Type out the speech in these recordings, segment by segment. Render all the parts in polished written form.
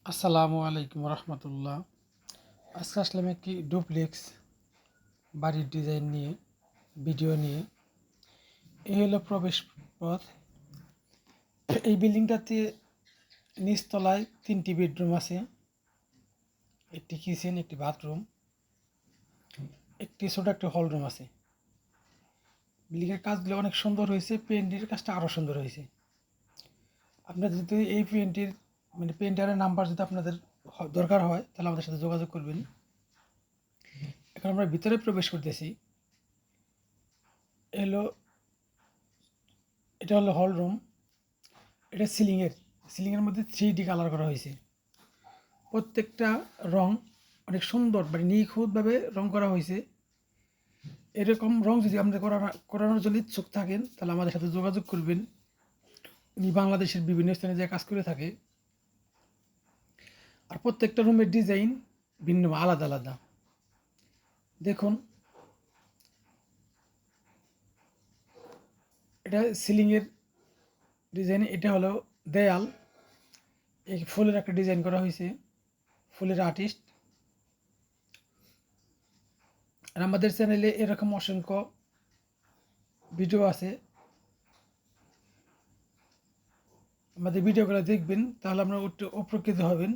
আসসালামু আলাইকুম রহমতুল্লাহ। আজকে আসলাম একটি ডুপ্লেক্স বাড়ির ডিজাইন নিয়ে, ভিডিও নিয়ে। এই হলো প্রবেশ পথ। এই বিল্ডিংটাতে নিচতলায় 3টি বেডরুম আছে, একটি কিচেন, একটি বাথরুম, একটি ছোট একটা হল রুম আছে। বিল্ডিংয়ের কাজগুলো অনেক সুন্দর হয়েছে, পেন্টের কাজটা আরও সুন্দর হয়েছে। আপনাদের যদি এই পেন্টারের নাম্বার যদি আপনাদের দরকার হয়, তাহলে আমাদের সাথে যোগাযোগ করবেন। এখন আমরা ভিতরে প্রবেশ করতেছি। এলো এটা হলো হল রুম। এটা সিলিংয়ের মধ্যে 3D কালার করা হয়েছে। প্রত্যেকটা রং অনেক সুন্দর, নিখুঁতভাবে রং করা হয়েছে। এরকম রং যদি আপনারা করানোর জন্য ইচ্ছুক থাকেন, তাহলে আমাদের সাথে যোগাযোগ করবেন। উনি বাংলাদেশের বিভিন্ন স্থানে যে কাজ করে থাকে। আর প্রত্যেকটা রুমের ডিজাইন ভিন্ন, আলাদা আলাদা। দেখুন, এটা সিলিংয়ের ডিজাইন। এটা হলো দেয়াল, এই ফুলের একটা ডিজাইন করা হয়েছে, ফুলের আর্টিস্ট। আর আমাদের চ্যানেলে এরকম অসংখ্য ভিডিও আছে, আমাদের ভিডিওগুলো দেখবেন, তাহলে আপনারা উপকৃত হবেন।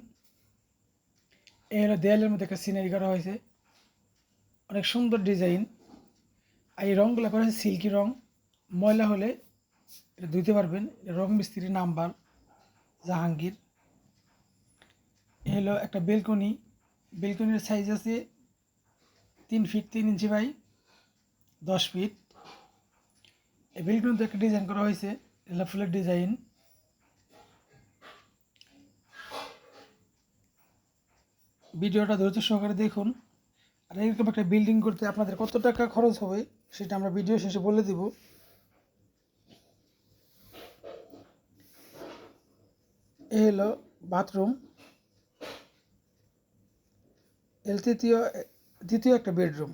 এই হলো দেয়ালের মধ্যে একটা সিনারি করা হয়েছে, অনেক সুন্দর ডিজাইন। আর এই রঙগুলো করা হয়েছে সিল্কি রং। ময়লা হলে এটা ধুইতে পারবেন। রং মিস্ত্রির নাম্বার জাহাঙ্গীর। এ হলো একটা বেলকনি। বেলকনির সাইজ আছে 3 ফিট 3 ইঞ্চি বাই 10 ফিট। এই বেলকনিতে একটা ডিজাইন করা হয়েছে, এটা ফুলের ডিজাইন। ভিডিওটা ধৈর্য সহকারে দেখুন। আর এরকম একটা বিল্ডিং করতে আপনাদের কত টাকা খরচ হবে, সেটা আমরা ভিডিও শেষে বলে দিব। এ হলো বাথরুম। দ্বিতীয় একটা বেডরুম।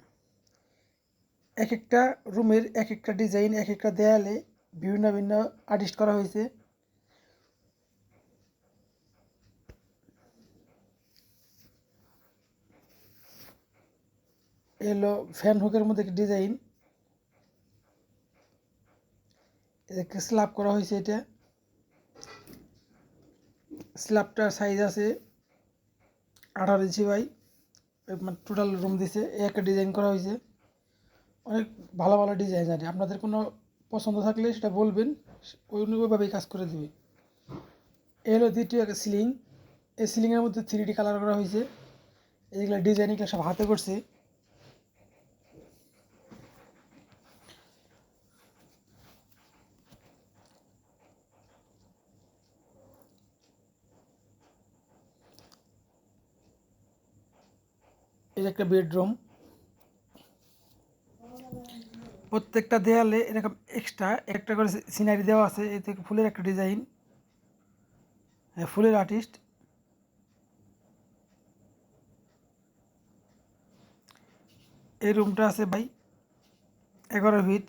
এক একটা রুমের এক একটা ডিজাইন, এক একটা দেয়ালে ভিন্ন ভিন্ন আর্টিস্ট করা হয়েছে। এলো ফ্যান হুকের মধ্যে একটা ডিজাইন, একটা স্ল্যাব করা হয়েছে। এটা স্ল্যাবটার সাইজ আছে 18 ইঞ্চি বাই, টোটাল রুম দিছে একটা ডিজাইন করা হয়েছে। অনেক ভালো ভালো ডিজাইন আছে, আপনাদের কোনো পছন্দ থাকলে সেটা বলবেন, ওইভাবেই কাজ করে দেবে। এ হলো দ্বিতীয় একটা সিলিং। এই সিলিংয়ের মধ্যে 3D কালার করা হয়েছে। এইগুলো ডিজাইন এগুলো সব হাতে করছে। এই একটা বেডরুম। প্রত্যেকটা দেয়ালে এরকম এক্সট্রা একটা করে সিনারি দেওয়া আছে। এতে ফুলের একটা ডিজাইন, ফুলের আর্টিস্ট। এই রুমটা আছে ভাই 11 ফিট।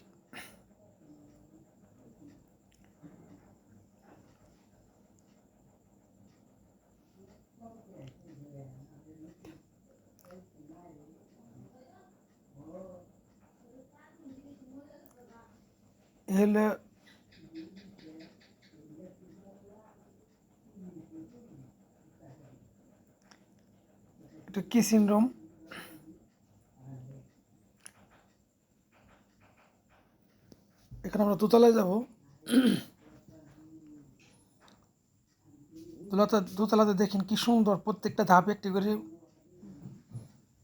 এ হলো একটা কিচেন রুম। এখানে আমরা দোতলায় যাব। দোতলাতে দেখেন কি সুন্দর, প্রত্যেকটা ধাপে একটি করে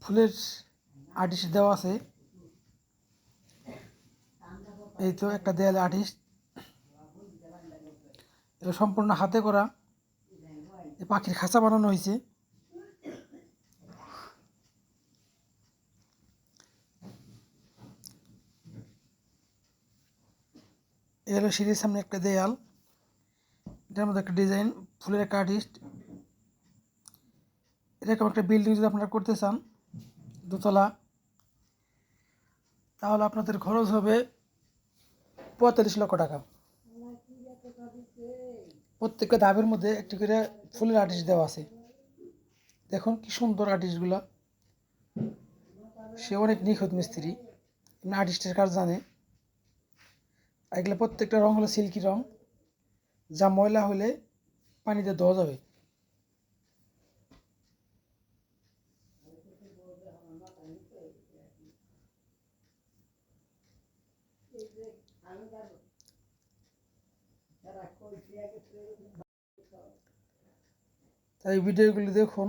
ফুলের আর্টিস্ট দেওয়া আছে। এই তো একটা দেয়ালে আর্টিস্ট, এটা সম্পূর্ণ হাতে করা। এই পাখির খাঁচা বানানো হয়েছে। এ হলো সিঁড়ির সামনে একটা দেয়াল, এটার মধ্যে একটা ডিজাইন, ফুলের একটা আর্টিস্ট। এরকম একটা বিল্ডিং যদি আপনারা করতে চান দোতলা, তাহলে আপনাদের খরচ হবে 45 লক্ষ টাকা। প্রত্যেকটা ধাপের মধ্যে একটি করে ফুলের আর্টিস্ট দেওয়া আছে। দেখুন কি সুন্দর আর্টিস্টগুলা, সে অনেক নিখুঁত মিস্ত্রি, এমনি আর্টিস্টের কাজ জানে। এগুলো প্রত্যেকটা রং হলো সিল্কি রং, যা ময়লা হলে পানিতে ধোয়া যাবে। তাই ভিডিওগুলি দেখুন,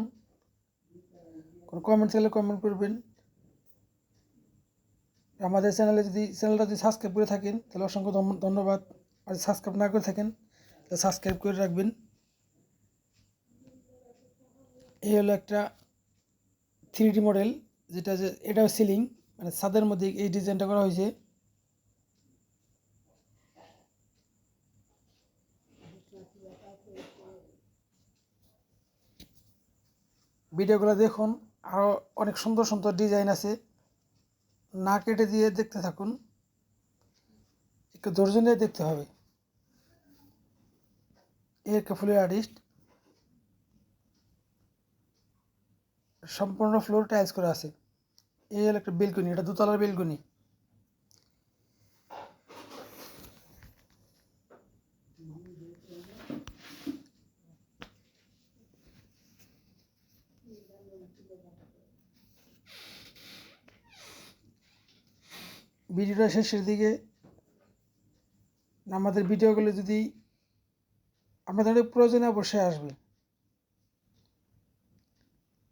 কোনো কমেন্ট চাইলে কমেন্ট করবেন। আমাদের চ্যানেলটা যদি সাবস্ক্রাইব করে থাকেন তাহলে অসংখ্য ধন্যবাদ। আর সাবস্ক্রাইব না করে থাকেন তাহলে সাবস্ক্রাইব করে রাখবেন। এই হলো একটা 3D মডেল, যেটা এটাও সিলিং, মানে ছাদের মধ্যে এই ডিজাইনটা করা হয়েছে। ভিডিওগুলো দেখুন, আরও অনেক সুন্দর সুন্দর ডিজাইন আছে, না কেটে দিয়ে দেখতে থাকুন, একটু ধৈর্য নিয়ে দেখতে হবে। এই একটা ফুলের আর্টিস্ট, সম্পূর্ণ ফ্লোর টাইলস করা আছে। এই হলো একটা বেলকনি, এটা দোতলার বেলকনি। ভিডিওটা শেষের দিকে, আমাদের ভিডিওগুলো যদি আপনাদের প্রয়োজনে অবশ্যই আসবে।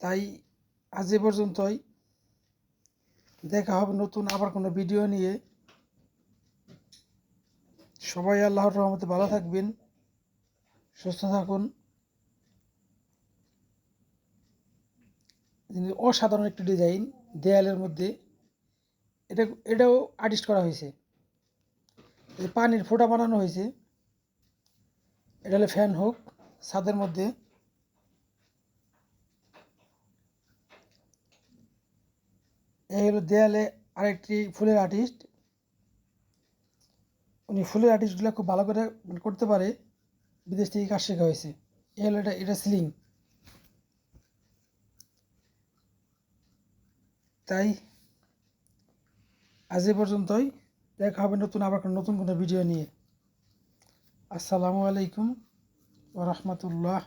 তাই আজ এ পর্যন্তই, দেখা হবে নতুন আবার কোনো ভিডিও নিয়ে। সবাই আল্লাহর রহমতে ভালো থাকবেন, সুস্থ থাকুন। অসাধারণ একটি ডিজাইন দেয়ালের মধ্যে, এটাও আর্টিস্ট করা হয়েছে। এই পানির ফোঁটা বানানো হয়েছে। এটা হলো ফ্যান হুক ছাদের মধ্যে। এই হলো দেয়ালে আরেকটি ফুলের আর্টিস্ট, উনি ফুলের আর্টিস্টগুলো খুব ভালো করে করতে পারে, বিদেশ থেকে কাজ শেখা হয়েছে। এই হলো এটা সিলিং। তাই আজ এ পর্যন্তই, দেখা হবে আবার নতুন কোনো ভিডিও নিয়ে। আসসালামু আলাইকুম ওয়া রাহমাতুল্লাহ।